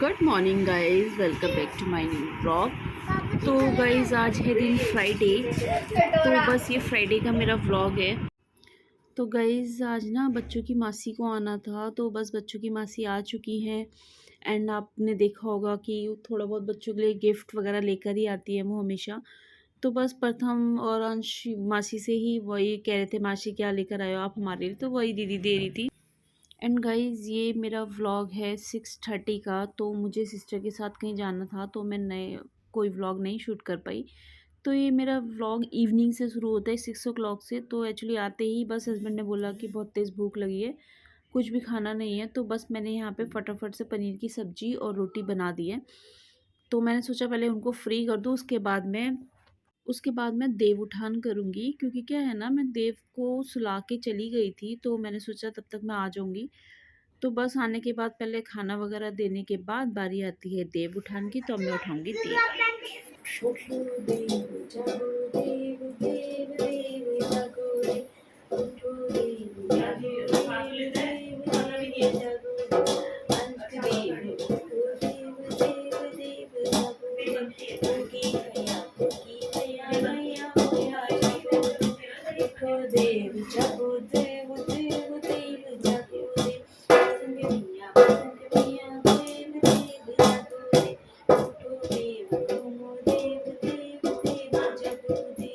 Good morning guys, welcome back to my new blog. तो guys आज है दिन फ्राइडे। तो बस ये फ्राइडे का मेरा व्लॉग है। तो गाइज़ आज ना बच्चों की मासी को आना था, तो बस बच्चों की मासी आ चुकी हैं। एंड आपने देखा होगा कि थोड़ा बहुत बच्चों के लिए गिफ्ट वगैरह लेकर ही आती है वो हमेशा। तो बस प्रथम और अंश मासी से ही वही कह रहे थे, मासी क्या लेकर आए हो आप हमारे लिए, तो वही दीदी दे रही थी। एंड गाइज़ ये मेरा व्लॉग है 6:30 का। तो मुझे सिस्टर के साथ कहीं जाना था, तो मैं कोई व्लॉग नहीं शूट कर पाई। तो ये मेरा व्लॉग इवनिंग से शुरू होता है 6 o'clock से। तो एक्चुअली आते ही बस हस्बैंड ने बोला कि बहुत तेज़ भूख लगी है, कुछ भी खाना नहीं है। तो बस मैंने यहाँ पे फटाफट से पनीर की सब्ज़ी और रोटी बना दी है। तो मैंने सोचा पहले उनको फ्री कर दूँ, उसके बाद मैं देव उठान करूँगी, क्योंकि क्या है ना, मैं देव को सुला के चली गई थी, तो मैंने सोचा तब तक मैं आ जाऊँगी। तो बस आने के बाद पहले खाना वगैरह देने के बाद बारी आती है देव उठान की, तो मैं उठाऊँगी देव। उठो देव जागो, देव देव देव जागो रे। उठो देव जागो, देव देव देव जागो रे। अंत देव उठो, देव देव देव जागो रे। होगी हैया हैया होया जागो रे। उठो देव जागो, देव देव देव जागो रे। संगमिया संगमिया देव देव जागो रे। उठो देव घूमो, देव देव देव जागो रे।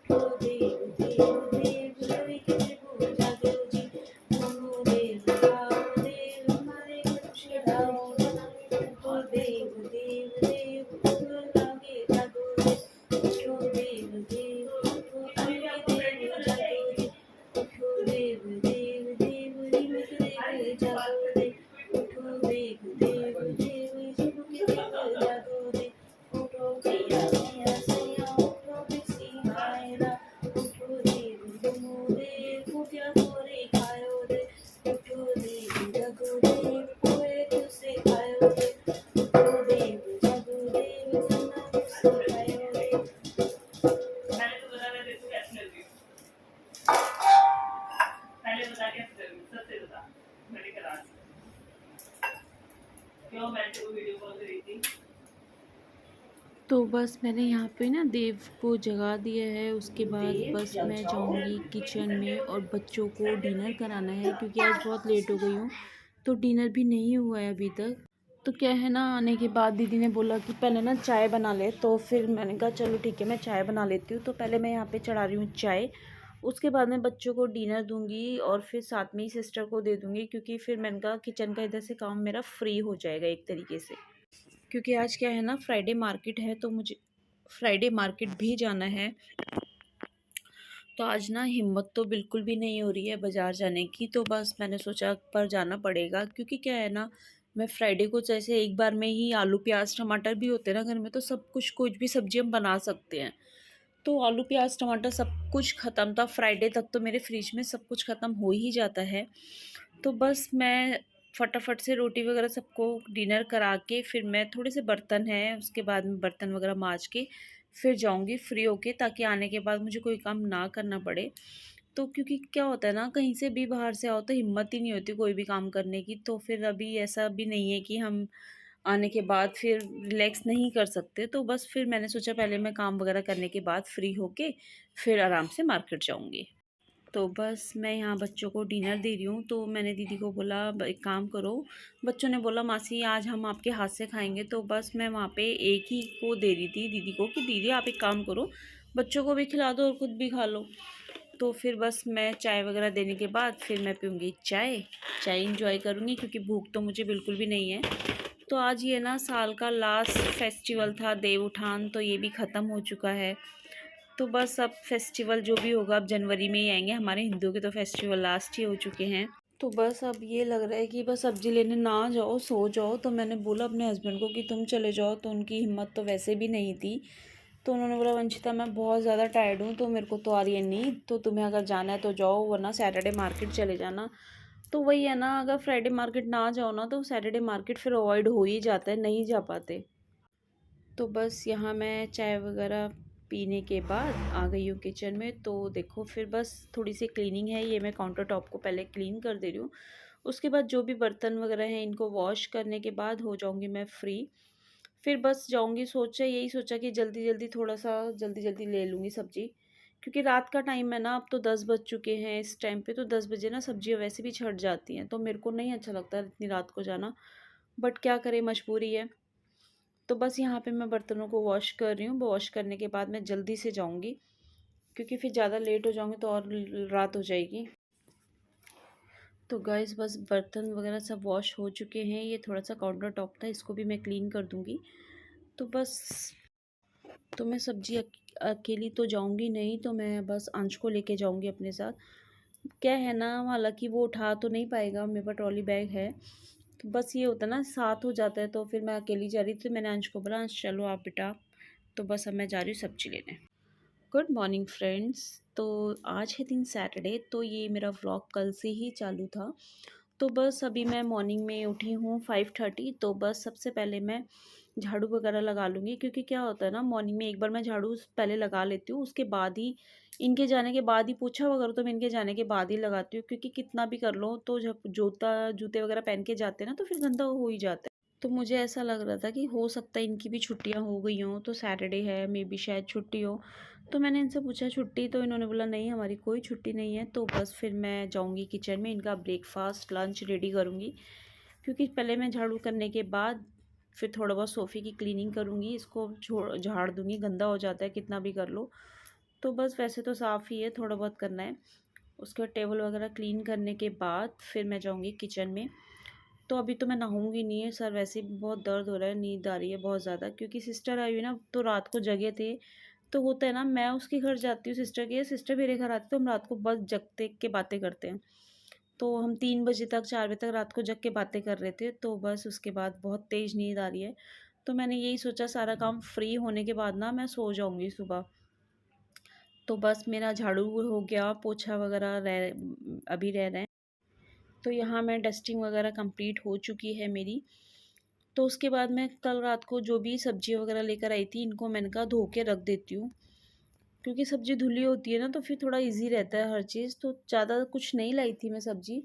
उठो देव देव देव लोई के देव जागो जी। घूमो देव गाओ, देव हमारे खुश गाओ। उठो देव देव देव उठो लागे जागो रे। उठो देव देव उठो अरे देव जागो रे। उठो देव देव देव रिमक देव जागो रे। उठो देव देव देव झुमक देव जागो रे। उठो भैया भैया सैया उठो बिसी मायरा। उठो देव घूमो देव खुफिया खोरे खायो रे। उठो देव जागो देव कोए तुसे खायो रे। उठो देव जागो देव तना तुसे खायो रे। पहले बता कैसे करूँ, सबसे बता मैंने करा क्यों मैं तो वीडियो कॉल करी थी। तो बस मैंने यहाँ पे ना देव को जगा दिया है। उसके बाद बस मैं जाऊँगी किचन में और बच्चों को डिनर कराना है, क्योंकि आज बहुत लेट हो गई हूँ, तो डिनर भी नहीं हुआ है अभी तक। तो क्या है ना, आने के बाद दीदी ने बोला कि पहले ना चाय बना ले, तो फिर मैंने कहा चलो ठीक है मैं चाय बना लेती हूँ। तो पहले मैं यहाँ पे चढ़ा रही हूँ चाय, उसके बाद मैं बच्चों को डिनर दूंगी और फिर साथ में ही सिस्टर को दे दूंगी, क्योंकि फिर मैंने कहा किचन का इधर से काम मेरा फ्री हो जाएगा एक तरीके से। क्योंकि आज क्या है ना, फ्राइडे मार्केट है, तो मुझे फ्राइडे मार्केट भी जाना है। तो आज ना हिम्मत तो बिल्कुल भी नहीं हो रही है बाज़ार जाने की, तो बस मैंने सोचा पर जाना पड़ेगा। क्योंकि क्या है ना, मैं फ्राइडे को जैसे एक बार में ही आलू प्याज टमाटर भी होते हैं ना घर में, तो सब कुछ भी सब्जी हम बना सकते हैं। तो आलू प्याज टमाटर सब कुछ ख़त्म था फ्राइडे तक, तो मेरे फ्रिज में सब कुछ ख़त्म हो ही जाता है। तो बस मैं फटाफट से रोटी वगैरह सबको डिनर करा के, फिर मैं थोड़े से बर्तन हैं उसके बाद में बर्तन वगैरह मांज के फिर जाऊंगी फ्री होके, ताकि आने के बाद मुझे कोई काम ना करना पड़े। तो क्योंकि क्या होता है ना, कहीं से भी बाहर से आओ तो हिम्मत ही नहीं होती कोई भी काम करने की। तो फिर अभी ऐसा भी नहीं है कि हम आने के बाद फिर रिलैक्स नहीं कर सकते। तो बस फिर मैंने सोचा पहले मैं काम वगैरह करने के बाद फ्री होके फिर आराम से मार्केट जाऊंगी। तो बस मैं यहाँ बच्चों को डिनर दे रही हूँ। तो मैंने दीदी को बोला एक काम करो, बच्चों ने बोला मासी आज हम आपके हाथ से खाएंगे। तो बस मैं वहाँ पे एक ही को दे रही थी दीदी को कि दीदी आप एक काम करो, बच्चों को भी खिला दो और ख़ुद भी खा लो। तो फिर बस मैं चाय वगैरह देने के बाद फिर मैं पीऊँगी चाय, चाय इंजॉय करूँगी, क्योंकि भूख तो मुझे बिल्कुल भी नहीं है। तो आज ये ना साल का लास्ट फेस्टिवल था देव उठान, तो ये भी ख़त्म हो चुका है। तो बस अब फेस्टिवल जो भी होगा अब जनवरी में ही आएंगे, हमारे हिंदुओं के तो फेस्टिवल लास्ट ही हो चुके हैं। तो बस अब ये लग रहा है कि बस सब्जी लेने ना जाओ, सो जाओ। तो मैंने बोला अपने हस्बैंड को कि तुम चले जाओ, तो उनकी हिम्मत तो वैसे भी नहीं थी। तो उन्होंने बोला वंशिता मैं बहुत ज़्यादा टायर्ड हूँ, तो मेरे को तो आ रही है नींद, तो तुम्हें अगर जाना है तो जाओ, वरना सैटरडे मार्केट चले जाना। तो वही है ना, अगर फ्राइडे मार्केट ना जाओ ना तो सैटरडे मार्केट फिर अवॉइड हो ही जाता है, नहीं जा पाते। तो बस यहाँ मैं चाय वगैरह पीने के बाद आ गई हूँ किचन में। तो देखो फिर बस थोड़ी सी क्लीनिंग है, ये मैं काउंटर टॉप को पहले क्लीन कर दे रही हूँ। उसके बाद जो भी बर्तन वगैरह हैं इनको वॉश करने के बाद हो जाऊँगी मैं फ्री। फिर बस जाऊँगी, यही सोचा कि जल्दी-जल्दी थोड़ा-सा जल्दी-जल्दी ले लूँगी सब्ज़ी, क्योंकि रात का टाइम है ना, अब तो 10 बज चुके हैं इस टाइम पे, तो 10 बजे ना सब्ज़ियाँ वैसे भी छँट जाती हैं, तो मेरे को नहीं अच्छा लगता इतनी रात को जाना, बट क्या करें, मजबूरी है। तो बस यहाँ पे मैं बर्तनों को वॉश कर रही हूँ, वॉश करने के बाद मैं जल्दी से जाऊँगी, क्योंकि फिर ज़्यादा लेट हो जाऊँगी तो और रात हो जाएगी। तो गाइस बस बर्तन वगैरह सब वॉश हो चुके हैं, ये थोड़ा-सा काउंटर टॉप था, इसको भी मैं क्लीन कर दूँगी। तो बस, तो मैं सब्ज़ी अकेली तो जाऊँगी नहीं, तो मैं बस अंश को लेके जाऊँगी अपने साथ। क्या है ना, हालाँकि वो उठा तो नहीं पाएगा, मेरे पास ट्रॉली बैग है। तो बस ये होता है ना, साथ हो जाता है, तो फिर मैं अकेली जा रही थी, तो मैंने अंश को बोला, अंश चलो आप बेटा। तो बस अब मैं जा रही हूँ सब्ज़ी लेने। Good morning friends. तो आज है दिन सैटरडे, तो ये मेरा व्लॉग कल से ही चालू था। तो बस अभी मैं मॉर्निंग में उठी हूँ 5:30, तो बस सबसे पहले मैं झाड़ू वगैरह लगा लूँगी, क्योंकि क्या होता है ना, मॉर्निंग में एक बार मैं झाड़ू पहले लगा लेती हूँ, उसके बाद ही इनके जाने के बाद ही पोछा वगैरह तो मैं इनके जाने के बाद ही लगाती हूँ, क्योंकि कितना भी कर लो तो जब जूते वगैरह पहन के जाते हैं ना, तो फिर गंदा हो ही जाता है। तो मुझे ऐसा लग रहा था कि हो सकता है इनकी भी छुट्टियां हो गई हों, तो सैटरडे है, मे बी शायद छुट्टी हो। तो मैंने इनसे पूछा छुट्टी, तो इन्होंने बोला नहीं हमारी कोई छुट्टी नहीं है। तो बस फिर मैं जाऊंगी किचन में, इनका ब्रेकफास्ट लंच रेडी करूंगी, क्योंकि पहले मैं झाड़ू करने के बाद फिर थोड़ा बहुत सोफ़े की क्लीनिंग करूंगी, इसको झाड़ दूंगी, गंदा हो जाता है कितना भी कर लो। तो बस वैसे तो साफ़ ही है, थोड़ा बहुत करना है। उसके बाद टेबल वगैरह क्लीन करने के बाद फिर मैं जाऊँगी किचन में। तो अभी तो मैं नहाऊँगी नहीं है, सर वैसे भी बहुत दर्द हो रहा है, नींद आ रही है बहुत ज़्यादा, क्योंकि सिस्टर आई हुई ना, तो रात को जगे थे। तो होता है ना, मैं उसके घर जाती हूँ सिस्टर के, सिस्टर मेरे घर आती है, तो हम रात को बस जगते के बातें करते हैं। तो हम 3 बजे तक 4 बजे तक रात को जग के बातें कर रहे थे, तो बस उसके बाद बहुत तेज़ नींद आ रही है। तो मैंने यही सोचा सारा काम फ्री होने के बाद ना मैं सो जाऊँगी सुबह। तो बस मेरा झाड़ू हो गया, पोछा वगैरह अभी रह रहे हैं। तो यहाँ मैं डस्टिंग वगैरह कंप्लीट हो चुकी है मेरी। तो उसके बाद मैं कल रात को जो भी सब्ज़ी वगैरह लेकर आई थी, इनको मैंने कहा धो के रख देती हूँ, क्योंकि सब्ज़ी धुली होती है ना, तो फिर थोड़ा इजी रहता है हर चीज़। तो ज़्यादा कुछ नहीं लाई थी मैं सब्ज़ी,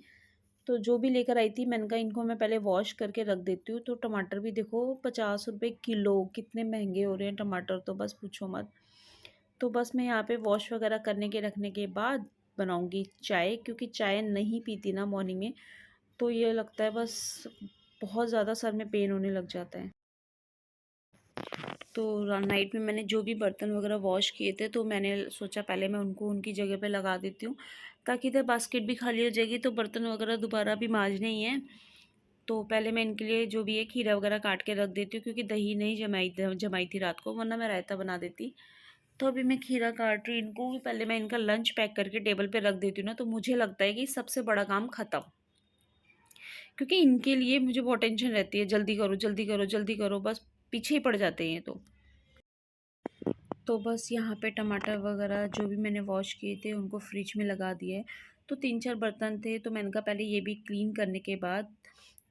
तो जो भी लेकर आई थी मैंने कहा इनको मैं पहले वॉश करके रख देती हूँ। तो टमाटर भी देखो 50 रुपये किलो, कितने महंगे हो रहे हैं टमाटर, तो बस पूछो मत। तो बस मैं यहाँ पे वॉश वगैरह करने के रखने के बाद बनाऊँगी चाय, क्योंकि चाय नहीं पीती ना मॉर्निंग में, तो ये लगता है बस बहुत ज़्यादा सर में पेन होने लग जाता है। तो नाइट में मैंने जो भी बर्तन वगैरह वॉश किए थे, तो मैंने सोचा पहले मैं उनको उनकी जगह पे लगा देती हूँ, ताकि इधर बास्केट भी खाली हो जाएगी, तो बर्तन वगैरह दोबारा भी मांजने ही हैं। तो पहले मैं इनके लिए जो भी है खीरा वगैरह काट के रख देती हूँ, क्योंकि दही नहीं जमाई थी रात को, वरना मैं रायता बना देती। तो अभी मैं खीरा काट रही हूँ, इनको भी पहले मैं इनका लंच पैक करके टेबल पे रख देती हूँ ना, तो मुझे लगता है कि सबसे बड़ा काम ख़त्म। क्योंकि इनके लिए मुझे बहुत टेंशन रहती है, जल्दी करो जल्दी करो जल्दी करो, बस पीछे ही पड़ जाते हैं। तो बस यहाँ पे टमाटर वगैरह जो भी मैंने वॉश किए थे उनको फ्रिज में लगा दिए। तो 3-4 बर्तन थे, तो मैंने कहा पहले ये भी क्लीन करने के बाद,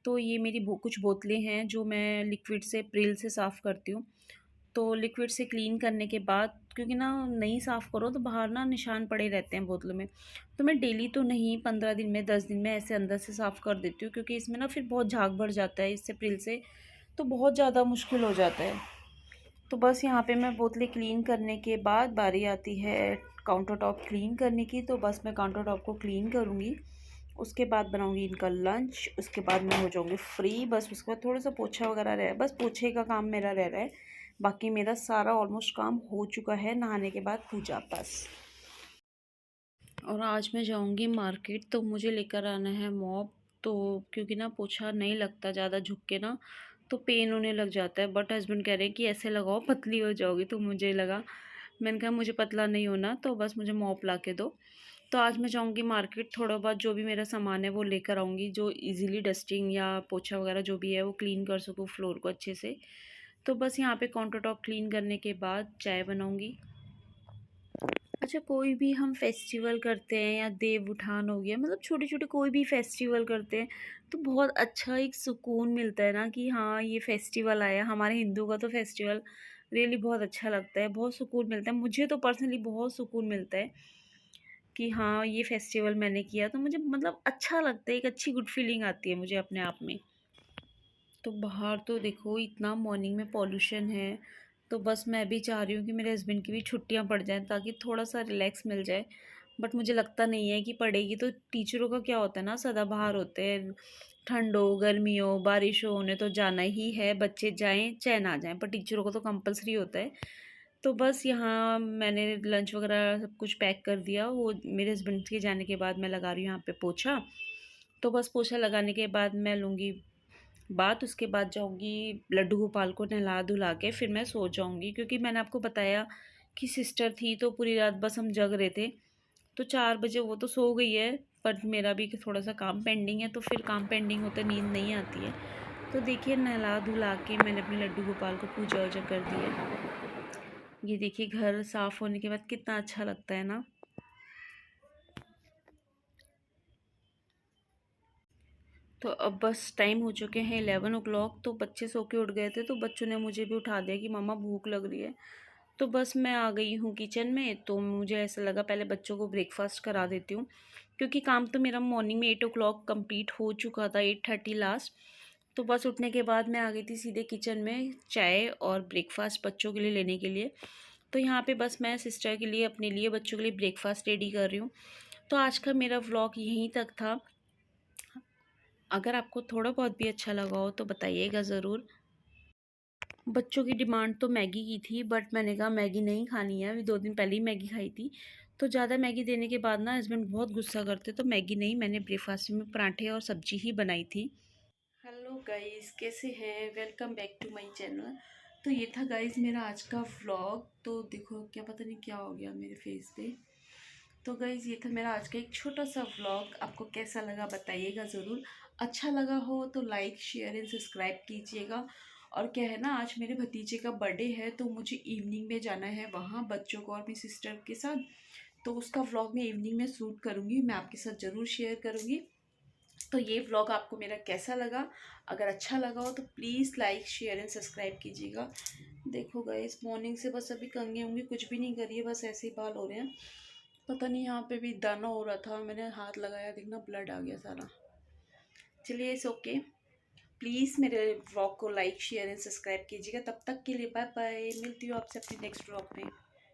तो ये मेरी कुछ बोतलें हैं जो मैं लिक्विड से प्रिल से साफ़ करती हूँ। तो लिक्विड से क्लीन करने के बाद, क्योंकि ना नहीं साफ़ करो तो बाहर ना निशान पड़े रहते हैं बोतलों में, तो मैं डेली तो नहीं, 15 दिन में 10 दिन में ऐसे अंदर से साफ़ कर देती हूँ, क्योंकि इसमें ना फिर बहुत झाग भर जाता है इससे प्रिल से, तो बहुत ज़्यादा मुश्किल हो जाता है। तो बस यहाँ पे मैं बोतलें क्लीन करने के बाद बारी आती है काउंटर टॉप क्लीन करने की। तो बस मैं काउंटर टॉप को क्लीन करूँगी, उसके बाद बनाऊँगी इनका लंच, उसके बाद मैं हो जाऊँगी फ्री। बस उसके बाद थोड़ा सा पोछा वगैरह रह, बस पोछे का काम मेरा रह रहा है, बाकी मेरा सारा ऑलमोस्ट काम हो चुका है। नहाने के बाद पूजा बस। और आज मैं जाऊँगी मार्केट, तो मुझे लेकर आना है मॉप। तो क्योंकि ना पोछा नहीं लगता ज़्यादा झुक के ना, तो पेन होने लग जाता है, बट हस्बैंड कह रहे हैं कि ऐसे लगाओ पतली हो जाओगी, तो मुझे लगा, मैंने कहा मुझे पतला नहीं होना, तो बस मुझे मॉप ला के दो। तो आज मैं जाऊँगी मार्केट, थोड़ा बहुत जो भी मेरा सामान है वो लेकर आऊँगी, जो इजीली डस्टिंग या पोछा वगैरह जो भी है वो क्लीन कर सकूँ फ्लोर को अच्छे से। तो बस यहाँ पे काउंटर टॉप क्लीन करने के बाद चाय बनाऊँगी। अच्छा, कोई भी हम फेस्टिवल करते हैं या देव उठान हो गया, मतलब छोटे छोटे कोई भी फेस्टिवल करते हैं, तो बहुत अच्छा एक सुकून मिलता है ना, कि हाँ ये फेस्टिवल आया, हमारे हिंदू का तो फेस्टिवल रियली बहुत अच्छा लगता है, बहुत सुकून मिलता है, मुझे तो पर्सनली बहुत सुकून मिलता है। कि हाँ ये फेस्टिवल मैंने किया, तो मुझे मतलब अच्छा लगता है, एक अच्छी गुड फीलिंग आती है मुझे अपने आप में। तो बाहर तो देखो इतना मॉर्निंग में पॉल्यूशन है, तो बस मैं भी चाह रही हूँ कि मेरे हस्बैंड की भी छुट्टियाँ पड़ जाएँ ताकि थोड़ा सा रिलैक्स मिल जाए। बट मुझे लगता नहीं है कि पड़ेगी। तो टीचरों का क्या होता है ना, सदाबहार होते हैं, ठंड हो गर्मी हो बारिश हो उन्हें तो जाना ही है, बच्चे जाएं चाहे ना जाएं, पर टीचरों को तो कंपलसरी होता है। तो बस यहाँ मैंने लंच वगैरह सब कुछ पैक कर दिया, वो मेरे हस्बैंड के जाने के बाद मैं लगा रही हूँ यहाँ पे पोछा। तो बस पोछा लगाने के बाद मैं लूँगी बात, उसके बाद जाऊँगी लड्डू गोपाल को नहला धुला के फिर मैं सो जाऊँगी, क्योंकि मैंने आपको बताया कि सिस्टर थी तो पूरी रात बस हम जग रहे थे। तो 4 बजे वो तो सो गई है, बट मेरा भी थोड़ा सा काम पेंडिंग है, तो फिर काम पेंडिंग होते नींद नहीं आती है। तो देखिए नहला धुला के मैंने अपने लड्डू गोपाल को पूजा वूजा कर दी है। ये देखिए घर साफ़ होने के बाद कितना अच्छा लगता है ना। तो अब बस टाइम हो चुके हैं 11 o'clock। तो बच्चे सो के उठ गए थे, तो बच्चों ने मुझे भी उठा दिया कि मम्मा भूख लग रही है। तो बस मैं आ गई हूँ किचन में। तो मुझे ऐसा लगा पहले बच्चों को ब्रेकफास्ट करा देती हूँ, क्योंकि काम तो मेरा मॉर्निंग में 8 o'clock कंप्लीट हो चुका था, 8:30 लास्ट। तो बस उठने के बाद मैं आ गई थी सीधे किचन में चाय और ब्रेकफास्ट बच्चों के लिए लेने के लिए। तो यहाँ पे बस मैं सिस्टर के लिए अपने लिए बच्चों के लिए ब्रेकफास्ट रेडी कर रही हूँ। तो आज का मेरा व्लॉग यहीं तक था। अगर आपको थोड़ा बहुत भी अच्छा लगा हो तो बताइएगा ज़रूर। बच्चों की डिमांड तो मैगी की थी, बट मैंने कहा मैगी नहीं खानी है, अभी 2 दिन पहले ही मैगी खाई थी। तो ज़्यादा मैगी देने के बाद ना हस्बैंड बहुत गुस्सा करते, तो मैगी नहीं, मैंने ब्रेकफास्ट में पराठे और सब्जी ही बनाई थी। हेलो गाइस, कैसे हैं? Welcome back to my channel. तो ये था गाइस मेरा आज का व्लॉग। तो देखो क्या पता नहीं क्या हो गया मेरे फेस पे। तो गाइज़ ये था मेरा आज का एक छोटा सा व्लॉग। आपको कैसा लगा बताइएगा ज़रूर। अच्छा लगा हो तो लाइक शेयर एंड सब्सक्राइब कीजिएगा। और क्या है ना, आज मेरे भतीजे का बर्थडे है, तो मुझे इवनिंग में जाना है वहाँ बच्चों को और अपनी सिस्टर के साथ। तो उसका व्लॉग मैं इवनिंग में शूट करूँगी, मैं आपके साथ ज़रूर शेयर करूँगी। तो ये व्लॉग आपको मेरा कैसा लगा? अगर अच्छा लगा हो तो please like share and subscribe कीजिएगा। देखो गाइस मॉर्निंग से बस अभी कंघी उंगी कुछ भी नहीं करी है, बस ऐसे ही बाल हो रहे हैं। पता नहीं यहाँ पे भी दाना हो रहा था, मैंने हाथ लगाया, देखना ब्लड आ गया सारा। चलिए इट्स ओके। प्लीज़ मेरे व्लॉग को लाइक शेयर एंड सब्सक्राइब कीजिएगा। तब तक के लिए बाय बाय, मिलती हूँ आपसे अपनी नेक्स्ट व्लॉग में।